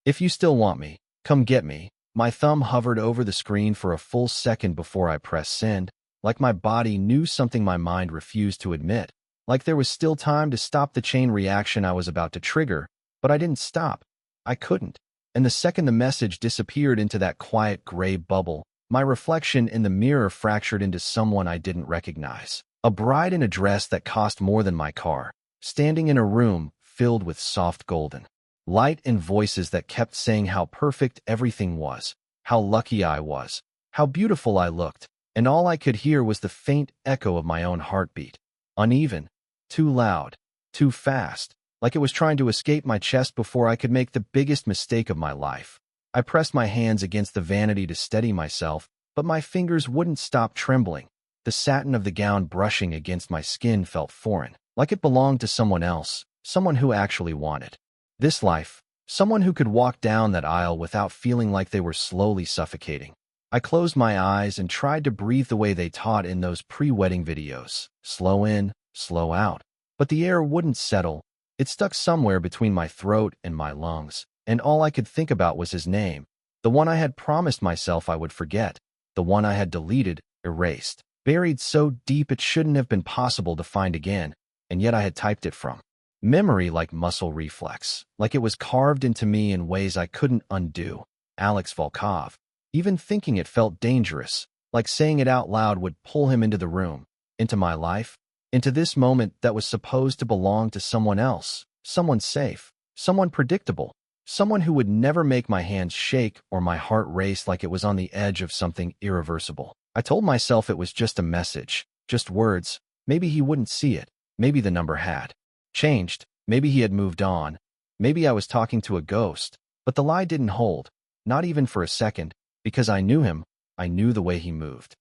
If you still want me, come get me. My thumb hovered over the screen for a full second before I pressed send, like my body knew something my mind refused to admit, like there was still time to stop the chain reaction I was about to trigger, but I didn't stop. I couldn't. And the second the message disappeared into that quiet gray bubble, my reflection in the mirror fractured into someone I didn't recognize. A bride in a dress that cost more than my car, standing in a room filled with soft golden light and voices that kept saying how perfect everything was, how lucky I was, how beautiful I looked, and all I could hear was the faint echo of my own heartbeat. Uneven, too loud, too fast, like it was trying to escape my chest before I could make the biggest mistake of my life. I pressed my hands against the vanity to steady myself, but my fingers wouldn't stop trembling. The satin of the gown brushing against my skin felt foreign, like it belonged to someone else, someone who actually wanted this life, someone who could walk down that aisle without feeling like they were slowly suffocating. I closed my eyes and tried to breathe the way they taught in those pre-wedding videos. Slow in, slow out. But the air wouldn't settle. It stuck somewhere between my throat and my lungs, and all I could think about was his name, the one I had promised myself I would forget, the one I had deleted, erased, buried so deep it shouldn't have been possible to find again, and yet I had typed it from memory like muscle reflex, like it was carved into me in ways I couldn't undo. Alex Volkov. Even thinking it felt dangerous, like saying it out loud would pull him into the room, into my life, into this moment that was supposed to belong to someone else, someone safe, someone predictable, someone who would never make my hands shake or my heart race like it was on the edge of something irreversible. I told myself it was just a message, just words. Maybe he wouldn't see it. Maybe the number had changed. Maybe he had moved on. Maybe I was talking to a ghost. But the lie didn't hold, not even for a second, because I knew him. I knew the way he moved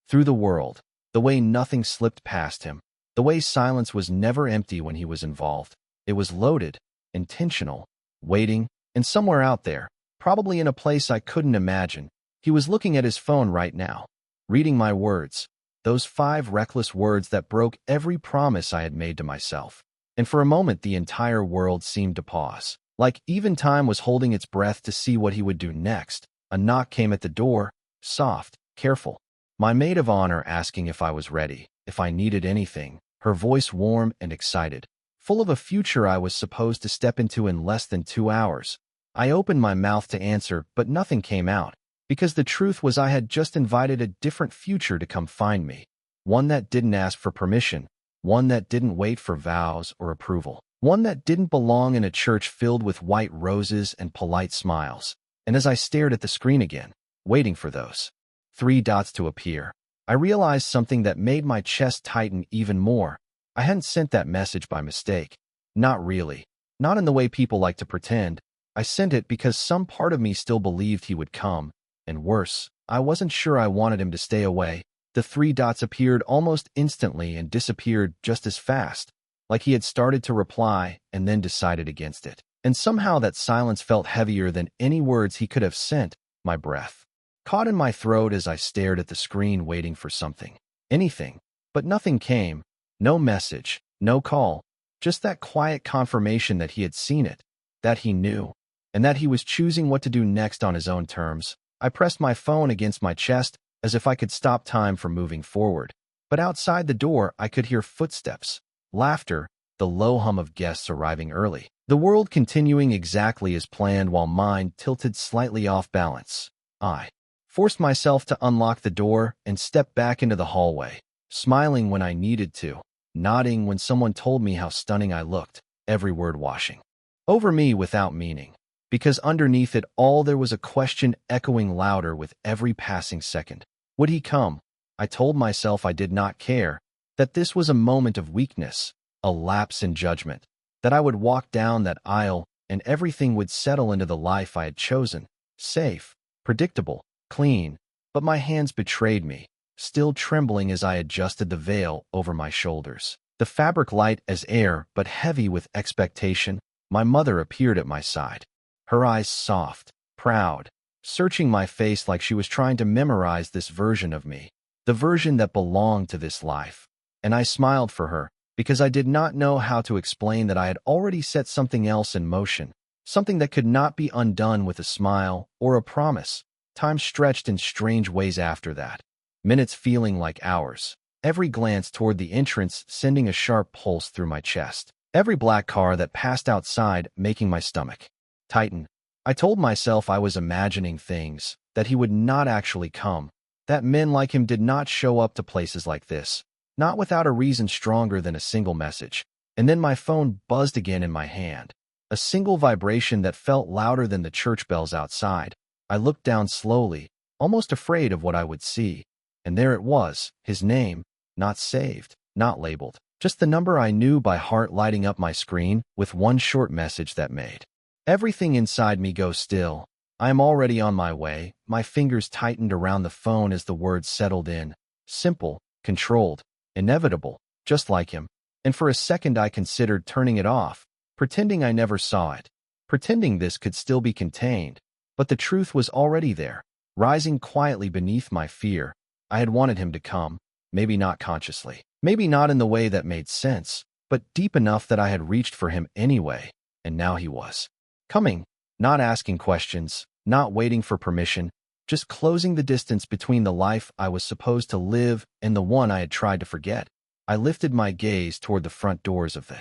through the world, the way nothing slipped past him, the way silence was never empty when he was involved. It was loaded, intentional, waiting, and somewhere out there, probably in a place I couldn't imagine, he was looking at his phone right now, reading my words, those 5 reckless words that broke every promise I had made to myself. And for a moment the entire world seemed to pause, like even time was holding its breath to see what he would do next. A knock came at the door, soft, careful. My maid of honor asking if I was ready, if I needed anything, her voice warm and excited, full of a future I was supposed to step into in less than 2 hours. I opened my mouth to answer, but nothing came out, because the truth was I had just invited a different future to come find me, one that didn't ask for permission, one that didn't wait for vows or approval, one that didn't belong in a church filled with white roses and polite smiles. And as I stared at the screen again, waiting for those 3 dots to appear, I realized something that made my chest tighten even more. I hadn't sent that message by mistake. Not really. Not in the way people like to pretend. I sent it because some part of me still believed he would come. And worse, I wasn't sure I wanted him to stay away. The 3 dots appeared almost instantly and disappeared just as fast, like he had started to reply and then decided against it. And somehow that silence felt heavier than any words he could have sent. My breath caught in my throat as I stared at the screen waiting for something. Anything. But nothing came. No message. No call. Just that quiet confirmation that he had seen it. That he knew. And that he was choosing what to do next on his own terms. I pressed my phone against my chest as if I could stop time from moving forward. But outside the door I could hear footsteps, laughter, the low hum of guests arriving early. The world continuing exactly as planned while mine tilted slightly off balance. I forced myself to unlock the door and step back into the hallway, smiling when I needed to, nodding when someone told me how stunning I looked, every word washing over me without meaning. Because underneath it all there was a question echoing louder with every passing second. Would he come? I told myself I did not care, that this was a moment of weakness, a lapse in judgment, that I would walk down that aisle and everything would settle into the life I had chosen, safe, predictable, clean. But my hands betrayed me, still trembling as I adjusted the veil over my shoulders. The fabric light as air but heavy with expectation. My mother appeared at my side, her eyes soft, proud, searching my face like she was trying to memorize this version of me, the version that belonged to this life. And I smiled for her, because I did not know how to explain that I had already set something else in motion, something that could not be undone with a smile or a promise. Time stretched in strange ways after that, minutes feeling like hours. Every glance toward the entrance sending a sharp pulse through my chest. Every black car that passed outside making my stomach tighten. I told myself I was imagining things, that he would not actually come, that men like him did not show up to places like this, not without a reason stronger than a single message. And then my phone buzzed again in my hand, a single vibration that felt louder than the church bells outside. I looked down slowly, almost afraid of what I would see. And there it was, his name, not saved, not labeled, just the number I knew by heart lighting up my screen with one short message that made everything inside me go still. I am already on my way. My fingers tightened around the phone as the words settled in. Simple, controlled, inevitable, just like him. And for a second I considered turning it off, pretending I never saw it, pretending this could still be contained. But the truth was already there, rising quietly beneath my fear. I had wanted him to come, maybe not consciously, maybe not in the way that made sense, but deep enough that I had reached for him anyway, and now he was coming, not asking questions, not waiting for permission, just closing the distance between the life I was supposed to live and the one I had tried to forget. I lifted my gaze toward the front doors of the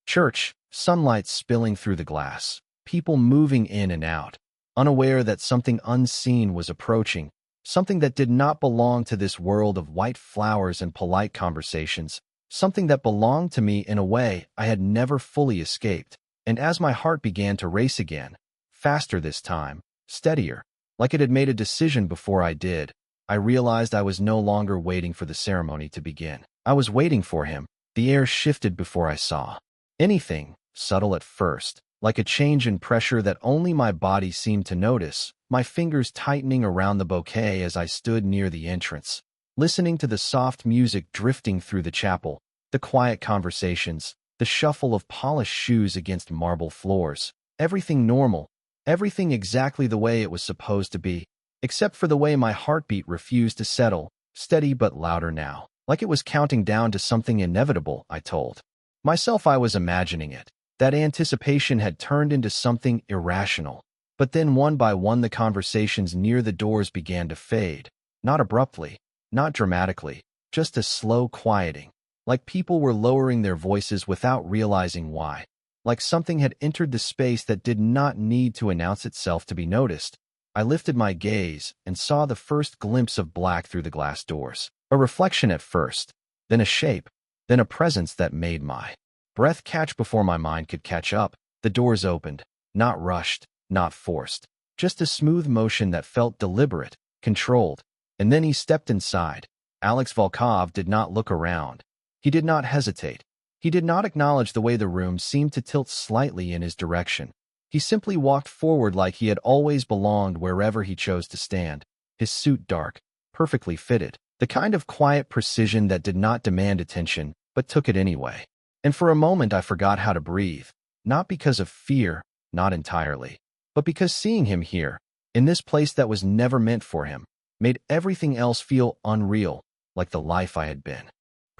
church, sunlight spilling through the glass, people moving in and out, unaware that something unseen was approaching, something that did not belong to this world of white flowers and polite conversations, something that belonged to me in a way I had never fully escaped. And as my heart began to race again, faster this time, steadier, like it had made a decision before I did, I realized I was no longer waiting for the ceremony to begin. I was waiting for him. The air shifted before I saw anything, subtle at first, like a change in pressure that only my body seemed to notice, my fingers tightening around the bouquet as I stood near the entrance, listening to the soft music drifting through the chapel, the quiet conversations, the shuffle of polished shoes against marble floors. Everything normal, everything exactly the way it was supposed to be, except for the way my heartbeat refused to settle, steady but louder now, like it was counting down to something inevitable. I told myself I was imagining it, that anticipation had turned into something irrational. But then one by one the conversations near the doors began to fade, not abruptly, not dramatically, just a slow quieting, like people were lowering their voices without realizing why, like something had entered the space that did not need to announce itself to be noticed. I lifted my gaze and saw the first glimpse of black through the glass doors, a reflection at first, then a shape, then a presence that made my breath catch before my mind could catch up. The doors opened, not rushed, not forced, just a smooth motion that felt deliberate, controlled. And then he stepped inside. Alex Volkov did not look around. He did not hesitate. He did not acknowledge the way the room seemed to tilt slightly in his direction. He simply walked forward like he had always belonged wherever he chose to stand, his suit dark, perfectly fitted, the kind of quiet precision that did not demand attention, but took it anyway. And for a moment I forgot how to breathe, not because of fear, not entirely, but because seeing him here, in this place that was never meant for him, made everything else feel unreal, like the life I had been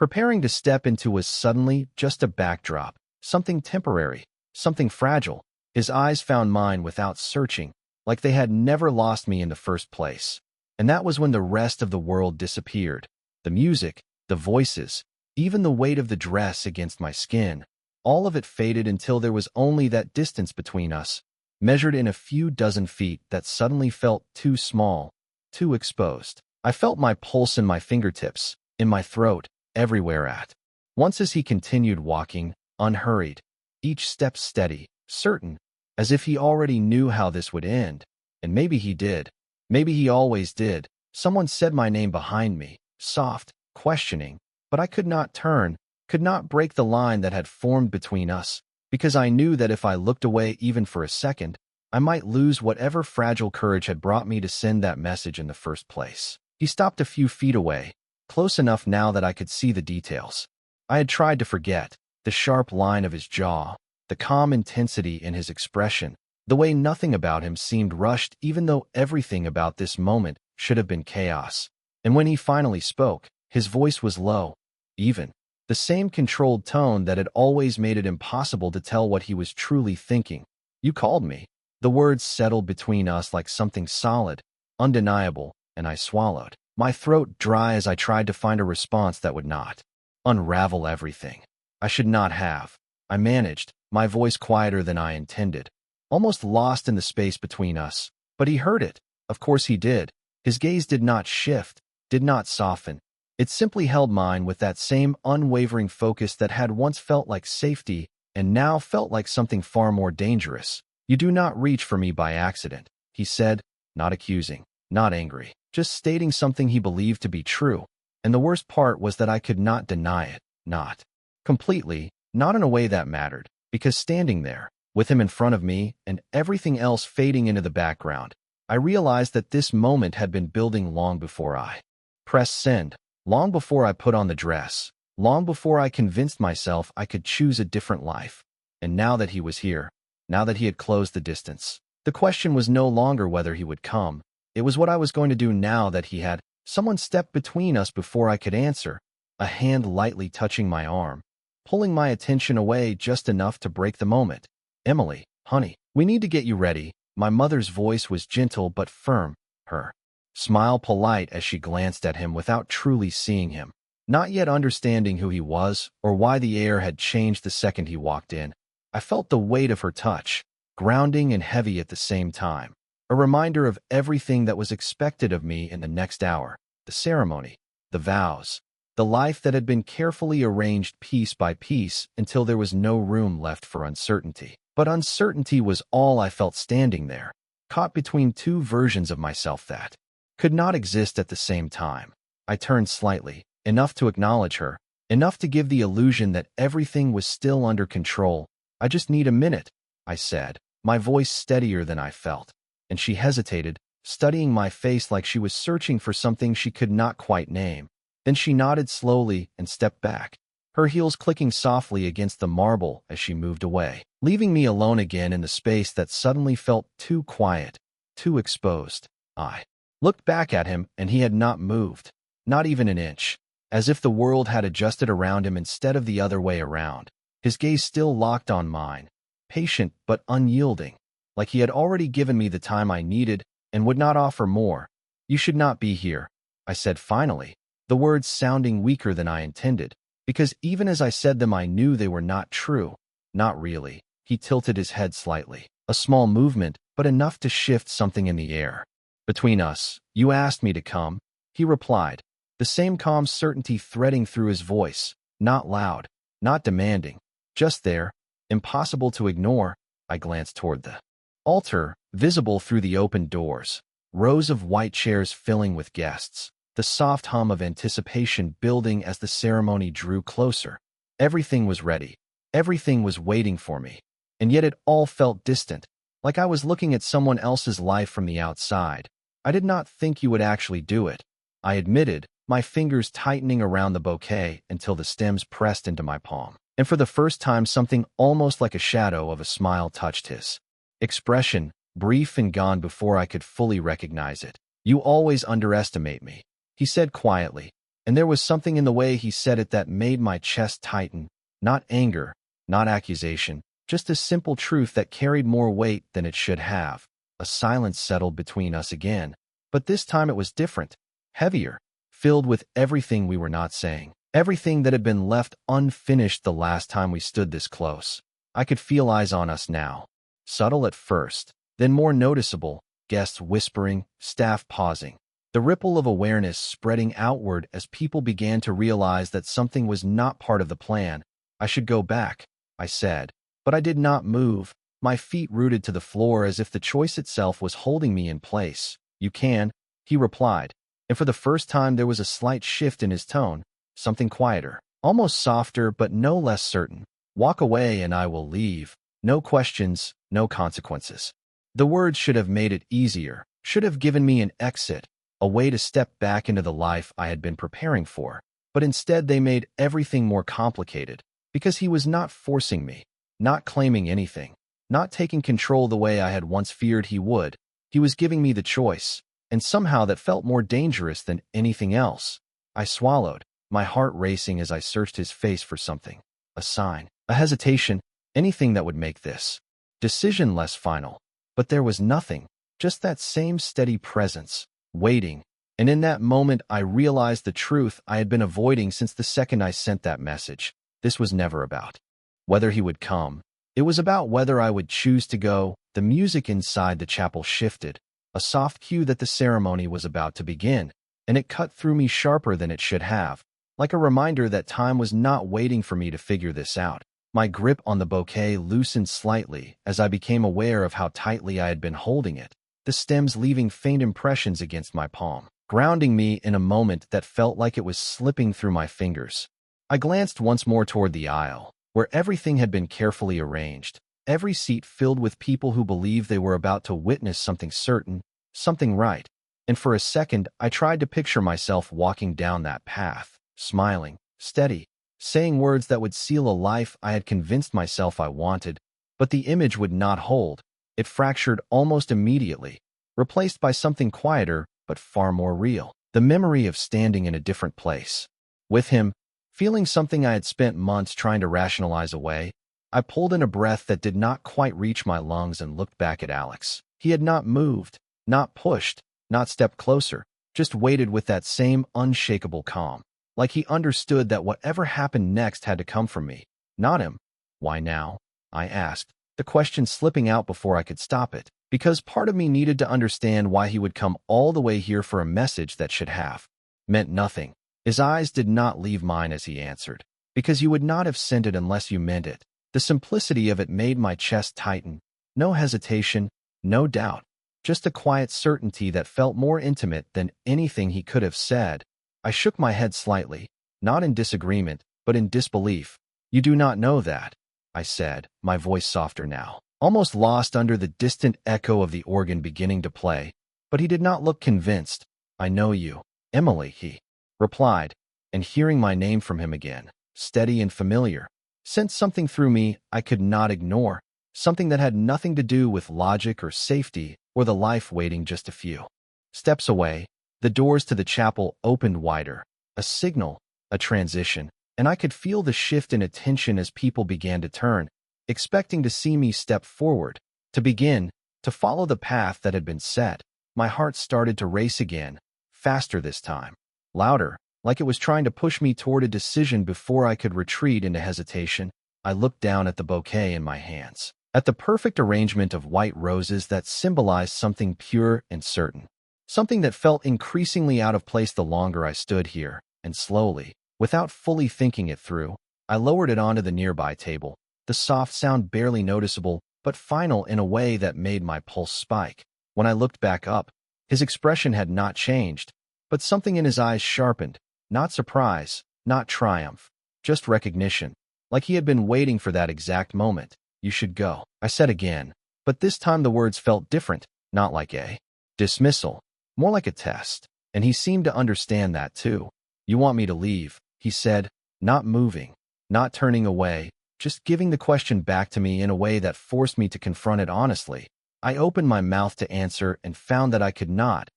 preparing to step into was suddenly just a backdrop, something temporary, something fragile. His eyes found mine without searching, like they had never lost me in the first place. And that was when the rest of the world disappeared. The music, the voices, even the weight of the dress against my skin, all of it faded until there was only that distance between us, measured in a few dozen feet that suddenly felt too small, too exposed. I felt my pulse in my fingertips, in my throat, everywhere at once as he continued walking, unhurried, each step steady, certain, as if he already knew how this would end. And maybe he did. Maybe he always did. Someone said my name behind me, soft, questioning, but I could not turn, could not break the line that had formed between us, because I knew that if I looked away even for a second, I might lose whatever fragile courage had brought me to send that message in the first place. He stopped a few feet away, close enough now that I could see the details. I had tried to forget the sharp line of his jaw, the calm intensity in his expression, the way nothing about him seemed rushed even though everything about this moment should have been chaos. And when he finally spoke, his voice was low, even, the same controlled tone that had always made it impossible to tell what he was truly thinking. You called me. The words settled between us like something solid, undeniable, and I swallowed, my throat dry as I tried to find a response that would not unravel everything. I should not have. I managed, my voice quieter than I intended, almost lost in the space between us. But he heard it. Of course he did. His gaze did not shift, did not soften. It simply held mine with that same unwavering focus that had once felt like safety and now felt like something far more dangerous. You do not reach for me by accident, he said, not accusing, not angry, just stating something he believed to be true. And the worst part was that I could not deny it, not completely, not in a way that mattered, because standing there, with him in front of me and everything else fading into the background, I realized that this moment had been building long before I pressed send, long before I put on the dress, long before I convinced myself I could choose a different life. And now that he was here, now that he had closed the distance, the question was no longer whether he would come. It was what I was going to do now that he had. Someone stepped between us before I could answer, a hand lightly touching my arm, pulling my attention away just enough to break the moment. Emily, honey, we need to get you ready. My mother's voice was gentle but firm, her smile polite as she glanced at him without truly seeing him, not yet understanding who he was or why the air had changed the second he walked in. I felt the weight of her touch, grounding and heavy at the same time, a reminder of everything that was expected of me in the next hour, the ceremony, the vows, the life that had been carefully arranged piece by piece until there was no room left for uncertainty. But uncertainty was all I felt standing there, caught between two versions of myself that could not exist at the same time. I turned slightly, enough to acknowledge her, enough to give the illusion that everything was still under control. I just need a minute, I said, my voice steadier than I felt. And she hesitated, studying my face like she was searching for something she could not quite name. Then she nodded slowly and stepped back, her heels clicking softly against the marble as she moved away, leaving me alone again in the space that suddenly felt too quiet, too exposed. I looked back at him, and he had not moved, not even an inch, as if the world had adjusted around him instead of the other way around, his gaze still locked on mine, patient but unyielding, like he had already given me the time I needed and would not offer more. You should not be here, I said finally, the words sounding weaker than I intended, because even as I said them I knew they were not true. Not really. He tilted his head slightly, a small movement, but enough to shift something in the air. Between us, you asked me to come, he replied, the same calm certainty threading through his voice, not loud, not demanding, just there, impossible to ignore. I glanced toward the altar, visible through the open doors, rows of white chairs filling with guests, the soft hum of anticipation building as the ceremony drew closer. Everything was ready. Everything was waiting for me. And yet it all felt distant, like I was looking at someone else's life from the outside. I did not think you would actually do it, I admitted, my fingers tightening around the bouquet until the stems pressed into my palm. And for the first time something almost like a shadow of a smile touched his expression, brief and gone before I could fully recognize it. You always underestimate me, he said quietly, and there was something in the way he said it that made my chest tighten, not anger, not accusation, just a simple truth that carried more weight than it should have. A silence settled between us again, but this time it was different, heavier, filled with everything we were not saying, everything that had been left unfinished the last time we stood this close. I could feel eyes on us now, subtle at first, then more noticeable, guests whispering, staff pausing, the ripple of awareness spreading outward as people began to realize that something was not part of the plan. I should go back, I said, but I did not move, my feet rooted to the floor as if the choice itself was holding me in place. You can, he replied, and for the first time there was a slight shift in his tone, something quieter, almost softer but no less certain. Walk away and I will leave. No questions, no consequences. The words should have made it easier, should have given me an exit, a way to step back into the life I had been preparing for, but instead they made everything more complicated, because he was not forcing me, not claiming anything, not taking control the way I had once feared he would. He was giving me the choice, and somehow that felt more dangerous than anything else. I swallowed, my heart racing as I searched his face for something, a sign, a hesitation, anything that would make this decision less final. But there was nothing, just that same steady presence, waiting. And in that moment, I realized the truth I had been avoiding since the second I sent that message. This was never about whether he would come. It was about whether I would choose to go. The music inside the chapel shifted, a soft cue that the ceremony was about to begin, and it cut through me sharper than it should have, like a reminder that time was not waiting for me to figure this out. My grip on the bouquet loosened slightly as I became aware of how tightly I had been holding it, the stems leaving faint impressions against my palm, grounding me in a moment that felt like it was slipping through my fingers. I glanced once more toward the aisle, where everything had been carefully arranged, every seat filled with people who believed they were about to witness something certain, something right. And for a second, I tried to picture myself walking down that path, smiling, steady, saying words that would seal a life I had convinced myself I wanted, but the image would not hold. It fractured almost immediately, replaced by something quieter but far more real. The memory of standing in a different place. With him, feeling something I had spent months trying to rationalize away, I pulled in a breath that did not quite reach my lungs and looked back at Alex. He had not moved, not pushed, not stepped closer, just waited with that same unshakable calm. Like he understood that whatever happened next had to come from me, not him. Why now? I asked, the question slipping out before I could stop it, because part of me needed to understand why he would come all the way here for a message that should have meant nothing. His eyes did not leave mine as he answered, because you would not have sent it unless you meant it. The simplicity of it made my chest tighten. No hesitation, no doubt, just a quiet certainty that felt more intimate than anything he could have said. I shook my head slightly, not in disagreement, but in disbelief. You do not know that, I said, my voice softer now, almost lost under the distant echo of the organ beginning to play. But he did not look convinced. I know you, Emily, he replied, and hearing my name from him again, steady and familiar, sent something through me I could not ignore, something that had nothing to do with logic or safety or the life waiting just a few steps away. The doors to the chapel opened wider, a signal, a transition, and I could feel the shift in attention as people began to turn, expecting to see me step forward, to begin, to follow the path that had been set. My heart started to race again, faster this time, louder, like it was trying to push me toward a decision before I could retreat into hesitation. I looked down at the bouquet in my hands, at the perfect arrangement of white roses that symbolized something pure and certain. Something that felt increasingly out of place the longer I stood here, and slowly, without fully thinking it through, I lowered it onto the nearby table, the soft sound barely noticeable, but final in a way that made my pulse spike. When I looked back up, his expression had not changed, but something in his eyes sharpened, not surprise, not triumph, just recognition, like he had been waiting for that exact moment. You should go, I said again, but this time the words felt different, not like a dismissal, more like a test, and he seemed to understand that too. You want me to leave, he said, not moving, not turning away, just giving the question back to me in a way that forced me to confront it honestly. I opened my mouth to answer and found that I could not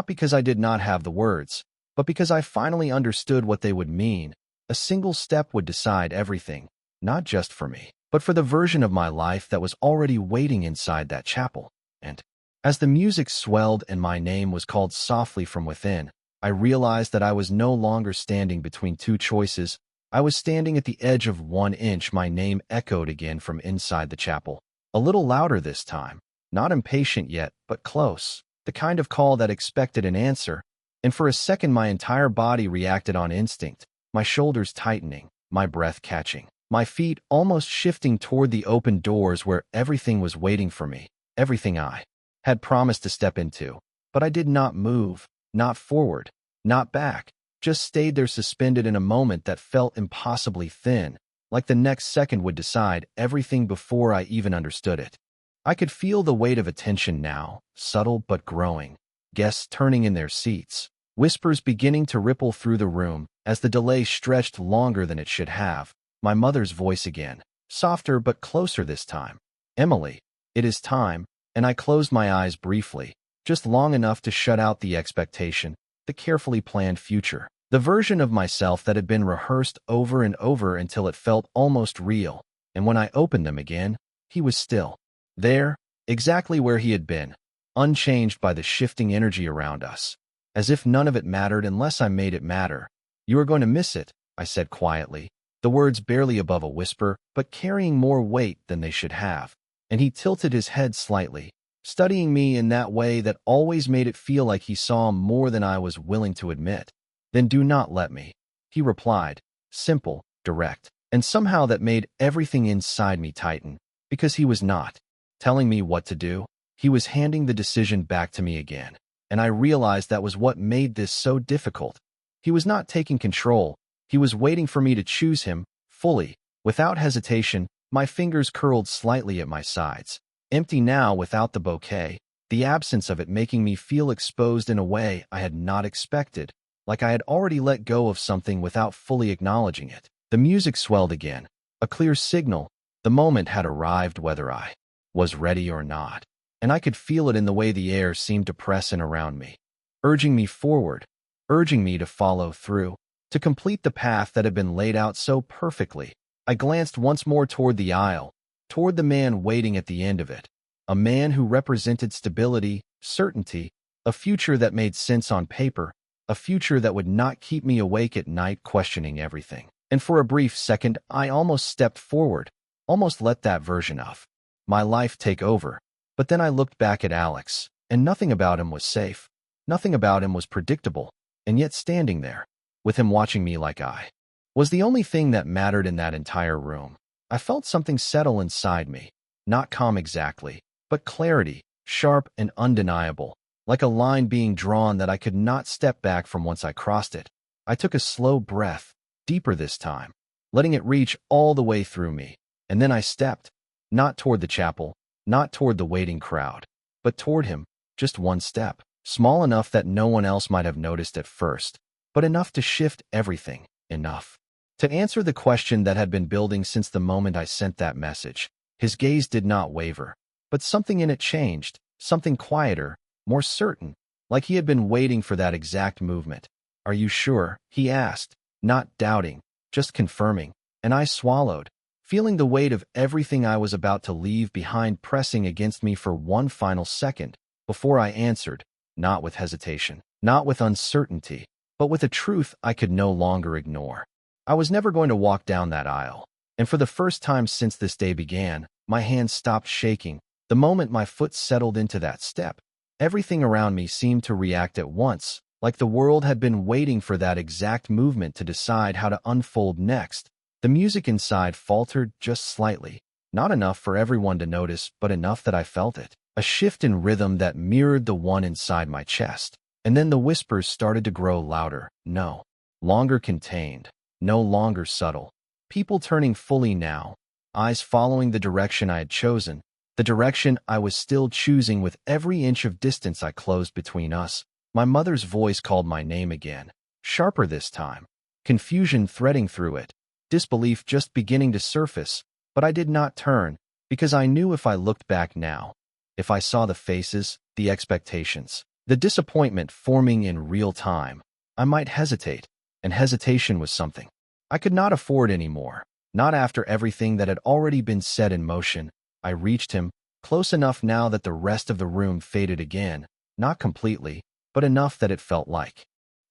because I did not have the words, but because I finally understood what they would mean. A single step would decide everything, not just for me, but for the version of my life that was already waiting inside that chapel. And as the music swelled and my name was called softly from within, I realized that I was no longer standing between two choices. I was standing at the edge of 1 inch. My name echoed again from inside the chapel, a little louder this time, not impatient yet, but close, the kind of call that expected an answer. And for a second my entire body reacted on instinct, my shoulders tightening, my breath catching, my feet almost shifting toward the open doors where everything was waiting for me, everything I had promised to step into. But I did not move, not forward, not back, just stayed there suspended in a moment that felt impossibly thin, like the next second would decide everything before I even understood it. I could feel the weight of attention now, subtle but growing, guests turning in their seats, whispers beginning to ripple through the room as the delay stretched longer than it should have. My mother's voice again, softer but closer this time. Emily, it is time. And I closed my eyes briefly, just long enough to shut out the expectation, the carefully planned future, the version of myself that had been rehearsed over and over until it felt almost real. And when I opened them again, he was still There, exactly where he had been, unchanged by the shifting energy around us, as if none of it mattered unless I made it matter. "You are going to miss it," I said quietly, the words barely above a whisper, but carrying more weight than they should have. And he tilted his head slightly, studying me in that way that always made it feel like he saw more than I was willing to admit. "Then do not let me," he replied, simple, direct, and somehow that made everything inside me tighten, because he was not telling me what to do. He was handing the decision back to me again, and I realized that was what made this so difficult. He was not taking control. He was waiting for me to choose him, fully, without hesitation. My fingers curled slightly at my sides, empty now without the bouquet, the absence of it making me feel exposed in a way I had not expected, like I had already let go of something without fully acknowledging it. The music swelled again, a clear signal. The moment had arrived whether I was ready or not, and I could feel it in the way the air seemed to press in around me, urging me forward, urging me to follow through, to complete the path that had been laid out so perfectly. I glanced once more toward the aisle, toward the man waiting at the end of it, a man who represented stability, certainty, a future that made sense on paper, a future that would not keep me awake at night questioning everything. And for a brief second, I almost stepped forward, almost let that version of my life take over. But then I looked back at Alex, and nothing about him was safe. Nothing about him was predictable, and yet standing there, with him watching me like I was the only thing that mattered in that entire room. I felt something settle inside me, not calm exactly, but clarity, sharp and undeniable, like a line being drawn that I could not step back from once I crossed it. I took a slow breath, deeper this time, letting it reach all the way through me, and then I stepped, not toward the chapel, not toward the waiting crowd, but toward him, just one step, small enough that no one else might have noticed at first, but enough to shift everything, enough to answer the question that had been building since the moment I sent that message. His gaze did not waver, but something in it changed, something quieter, more certain, like he had been waiting for that exact movement. "Are you sure?" he asked, not doubting, just confirming, and I swallowed, feeling the weight of everything I was about to leave behind pressing against me for one final second, before I answered, not with hesitation, not with uncertainty, but with a truth I could no longer ignore. I was never going to walk down that aisle, and for the first time since this day began, my hands stopped shaking. The moment my foot settled into that step, everything around me seemed to react at once, like the world had been waiting for that exact movement to decide how to unfold next. The music inside faltered just slightly, not enough for everyone to notice, but enough that I felt it, a shift in rhythm that mirrored the one inside my chest. And then the whispers started to grow louder, no longer contained, no longer subtle. People turning fully now, eyes following the direction I had chosen, the direction I was still choosing with every inch of distance I closed between us. My mother's voice called my name again, sharper this time, confusion threading through it, disbelief just beginning to surface, but I did not turn, because I knew if I looked back now, if I saw the faces, the expectations, the disappointment forming in real time, I might hesitate, and hesitation was something I could not afford anymore, not after everything that had already been set in motion. I reached him, close enough now that the rest of the room faded again, not completely, but enough that it felt like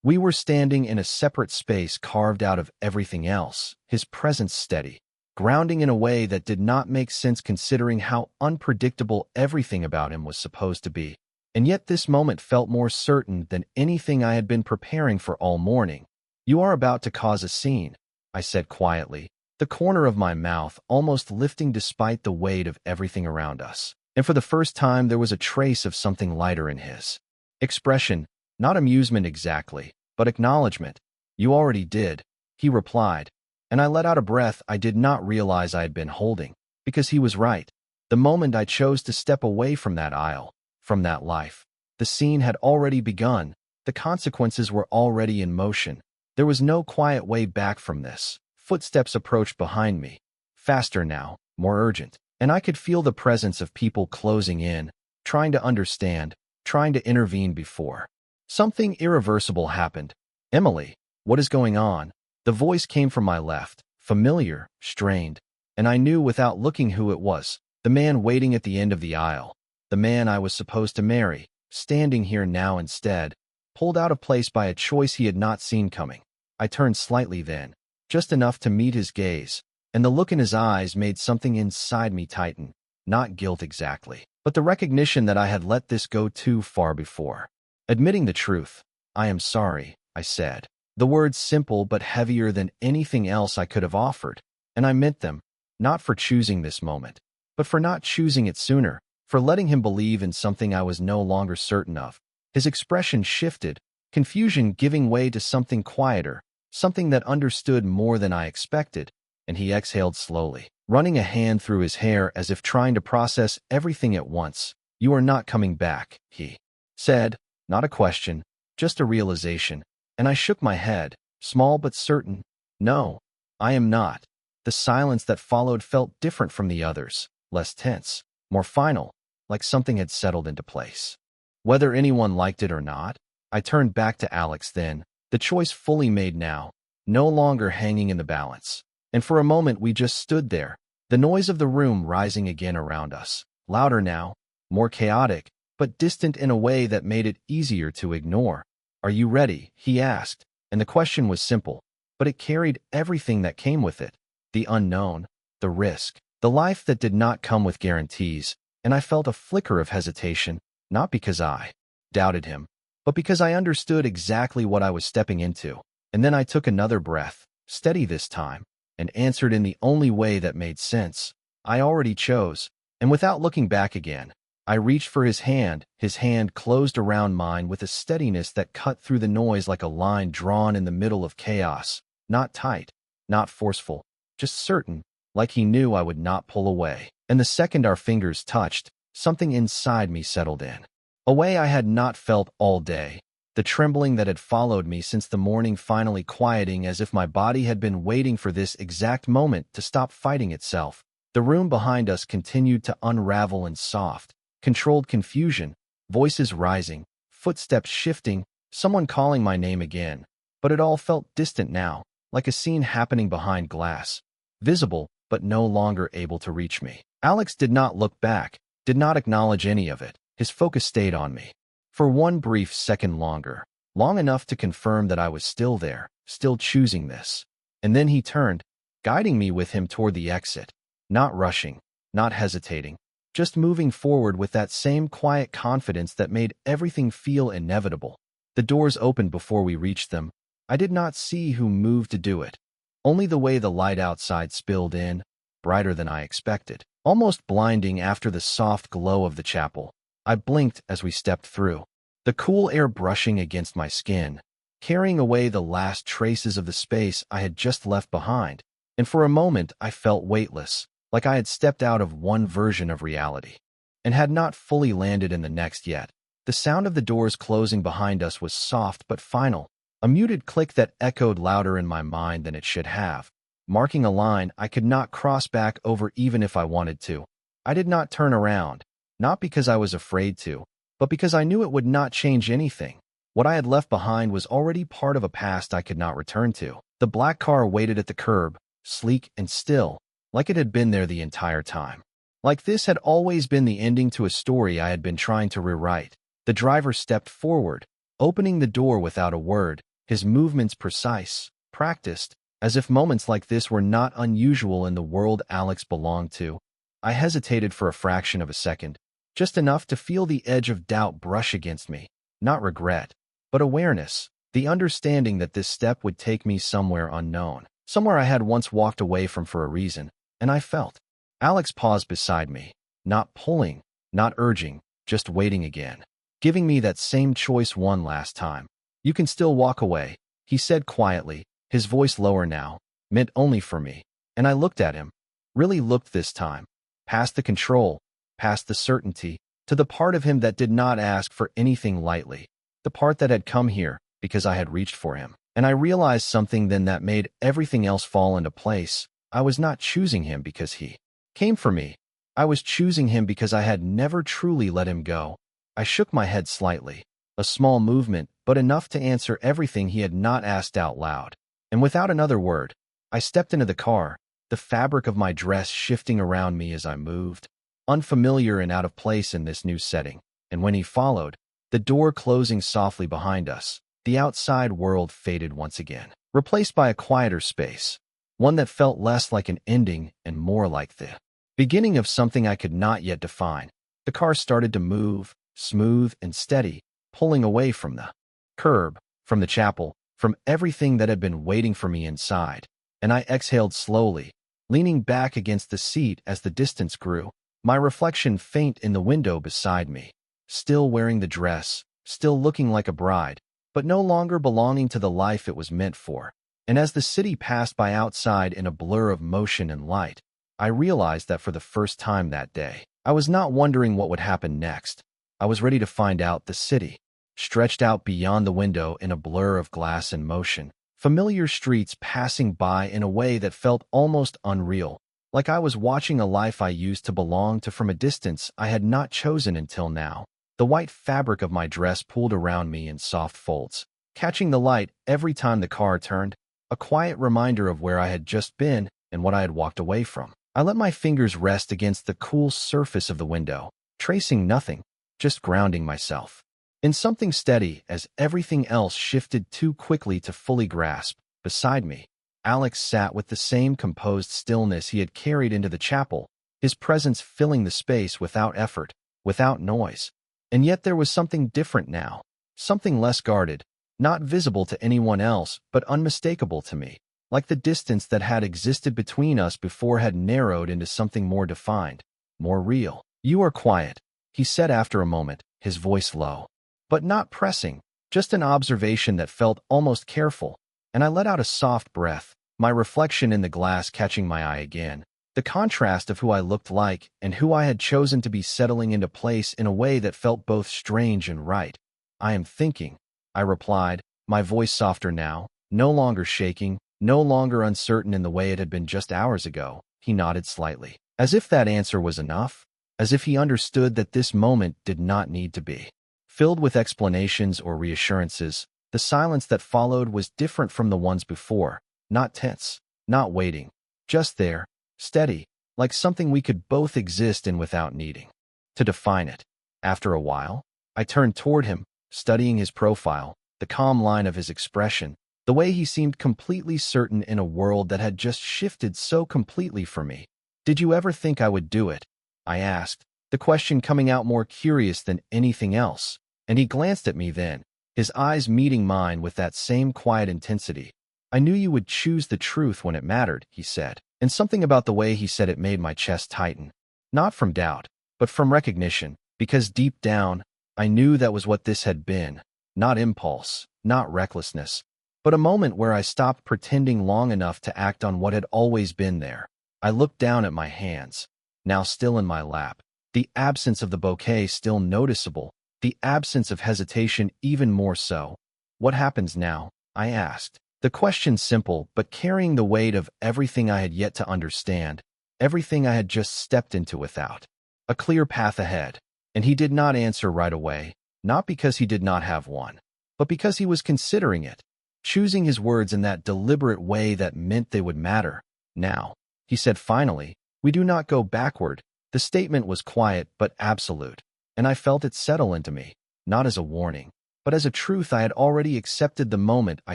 we were standing in a separate space carved out of everything else, his presence steady, grounding in a way that did not make sense considering how unpredictable everything about him was supposed to be. And yet this moment felt more certain than anything I had been preparing for all morning. "You are about to cause a scene," I said quietly, the corner of my mouth almost lifting despite the weight of everything around us. And for the first time there was a trace of something lighter in his expression, not amusement exactly, but acknowledgement. "You already did," he replied, and I let out a breath I did not realize I had been holding, because he was right. The moment I chose to step away from that aisle, from that life, the scene had already begun, the consequences were already in motion. There was no quiet way back from this. Footsteps approached behind me, faster now, more urgent, and I could feel the presence of people closing in, trying to understand, trying to intervene before something irreversible happened. "Emily, what is going on?" The voice came from my left, familiar, strained, and I knew without looking who it was. The man waiting at the end of the aisle. The man I was supposed to marry, standing here now instead, pulled out of place by a choice he had not seen coming. I turned slightly then, just enough to meet his gaze, and the look in his eyes made something inside me tighten. Not guilt exactly, but the recognition that I had let this go too far before. Admitting the truth, "I am sorry," I said. The words simple but heavier than anything else I could have offered, and I meant them, not for choosing this moment, but for not choosing it sooner, for letting him believe in something I was no longer certain of. His expression shifted, confusion giving way to something quieter, something that understood more than I expected, and he exhaled slowly, running a hand through his hair as if trying to process everything at once. "You are not coming back," he said, not a question, just a realization, and I shook my head, small but certain. "No, I am not." The silence that followed felt different from the others, less tense, more final, like something had settled into place. Whether anyone liked it or not, I turned back to Alex then, the choice fully made now, no longer hanging in the balance. And for a moment we just stood there, the noise of the room rising again around us, louder now, more chaotic, but distant in a way that made it easier to ignore. "Are you ready?" he asked, and the question was simple, but it carried everything that came with it. The unknown, the risk, the life that did not come with guarantees, and I felt a flicker of hesitation, not because I doubted him, but because I understood exactly what I was stepping into. And then I took another breath, steady this time, and answered in the only way that made sense. I already chose, and without looking back again, I reached for his hand closed around mine with a steadiness that cut through the noise like a line drawn in the middle of chaos, not tight, not forceful, just certain, like he knew I would not pull away. And the second our fingers touched, something inside me settled in. A way I had not felt all day, the trembling that had followed me since the morning finally quieting as if my body had been waiting for this exact moment to stop fighting itself. The room behind us continued to unravel in soft, controlled confusion, voices rising, footsteps shifting, someone calling my name again. But it all felt distant now, like a scene happening behind glass, visible but no longer able to reach me. Alex did not look back, did not acknowledge any of it. His focus stayed on me. For one brief second longer, long enough to confirm that I was still there, still choosing this. And then he turned, guiding me with him toward the exit, not rushing, not hesitating, just moving forward with that same quiet confidence that made everything feel inevitable. The doors opened before we reached them. I did not see who moved to do it, only the way the light outside spilled in, brighter than I expected, almost blinding after the soft glow of the chapel. I blinked as we stepped through, the cool air brushing against my skin, carrying away the last traces of the space I had just left behind, and for a moment I felt weightless, like I had stepped out of one version of reality, and had not fully landed in the next yet. The sound of the doors closing behind us was soft but final, a muted click that echoed louder in my mind than it should have, marking a line I could not cross back over even if I wanted to. I did not turn around, not because I was afraid to, but because I knew it would not change anything. What I had left behind was already part of a past I could not return to. The black car waited at the curb, sleek and still, like it had been there the entire time. Like this had always been the ending to a story I had been trying to rewrite. The driver stepped forward, opening the door without a word, his movements precise, practiced, as if moments like this were not unusual in the world Alex belonged to. I hesitated for a fraction of a second, just enough to feel the edge of doubt brush against me. Not regret, but awareness, the understanding that this step would take me somewhere unknown, somewhere I had once walked away from for a reason, and I felt. Alex paused beside me, not pulling, not urging, just waiting again, giving me that same choice one last time. "You can still walk away," he said quietly, his voice lower now, meant only for me. And I looked at him, really looked this time, past the control, past the certainty, to the part of him that did not ask for anything lightly, the part that had come here because I had reached for him. And I realized something then that made everything else fall into place. I was not choosing him because he came for me. I was choosing him because I had never truly let him go. I shook my head slightly, a small movement, but enough to answer everything he had not asked out loud. And without another word, I stepped into the car, the fabric of my dress shifting around me as I moved. unfamiliar and out of place in this new setting, and when he followed, the door closing softly behind us, the outside world faded once again, replaced by a quieter space, one that felt less like an ending and more like the beginning of something I could not yet define. The car started to move, smooth and steady, pulling away from the curb, from the chapel, from everything that had been waiting for me inside, and I exhaled slowly, leaning back against the seat as the distance grew, my reflection faint in the window beside me, still wearing the dress, still looking like a bride, but no longer belonging to the life it was meant for. And as the city passed by outside in a blur of motion and light, I realized that for the first time that day, I was not wondering what would happen next. I was ready to find out. The city, stretched out beyond the window in a blur of glass and motion, familiar streets passing by in a way that felt almost unreal, like I was watching a life I used to belong to from a distance I had not chosen until now. The white fabric of my dress pulled around me in soft folds, catching the light every time the car turned, a quiet reminder of where I had just been and what I had walked away from. I let my fingers rest against the cool surface of the window, tracing nothing, just grounding myself in something steady as everything else shifted too quickly to fully grasp. Beside me, Alex sat with the same composed stillness he had carried into the chapel, his presence filling the space without effort, without noise. And yet there was something different now, something less guarded, not visible to anyone else but unmistakable to me, like the distance that had existed between us before had narrowed into something more defined, more real. "You are quiet," he said after a moment, his voice low, but not pressing, just an observation that felt almost careful, and I let out a soft breath, my reflection in the glass catching my eye again. The contrast of who I looked like and who I had chosen to be settling into place in a way that felt both strange and right. "I am thinking," I replied, my voice softer now, no longer shaking, no longer uncertain in the way it had been just hours ago. He nodded slightly, as if that answer was enough, as if he understood that this moment did not need to be filled with explanations or reassurances. The silence that followed was different from the ones before, not tense, not waiting, just there, steady, like something we could both exist in without needing to define it. After a while, I turned toward him, studying his profile, the calm line of his expression, the way he seemed completely certain in a world that had just shifted so completely for me. "Did you ever think I would do it?" I asked, the question coming out more curious than anything else. And he glanced at me then, his eyes meeting mine with that same quiet intensity. "I knew you would choose the truth when it mattered," he said. And something about the way he said it made my chest tighten, not from doubt, but from recognition, because deep down, I knew that was what this had been, not impulse, not recklessness, but a moment where I stopped pretending long enough to act on what had always been there. I looked down at my hands, now still in my lap, the absence of the bouquet still noticeable, the absence of hesitation even more so. "What happens now?" I asked. The question simple, but carrying the weight of everything I had yet to understand, everything I had just stepped into without a clear path ahead. And he did not answer right away, not because he did not have one, but because he was considering it, choosing his words in that deliberate way that meant they would matter. "Now," he said finally, "we do not go backward." The statement was quiet but absolute, and I felt it settle into me, not as a warning, but as a truth I had already accepted the moment I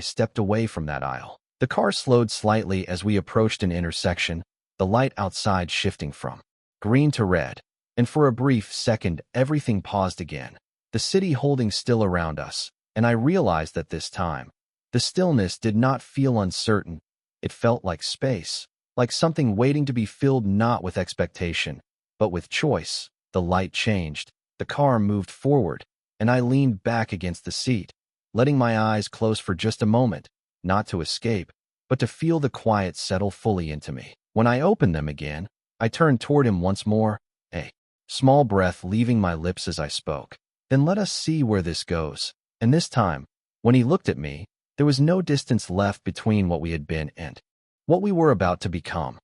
stepped away from that aisle. The car slowed slightly as we approached an intersection, the light outside shifting from green to red, and for a brief second everything paused again, the city holding still around us, and I realized that this time, the stillness did not feel uncertain. It felt like space, like something waiting to be filled not with expectation, but with choice. The light changed, the car moved forward, and I leaned back against the seat, letting my eyes close for just a moment, not to escape, but to feel the quiet settle fully into me. When I opened them again, I turned toward him once more, a small breath leaving my lips as I spoke. "Then let us see where this goes." And this time, when he looked at me, there was no distance left between what we had been and what we were about to become.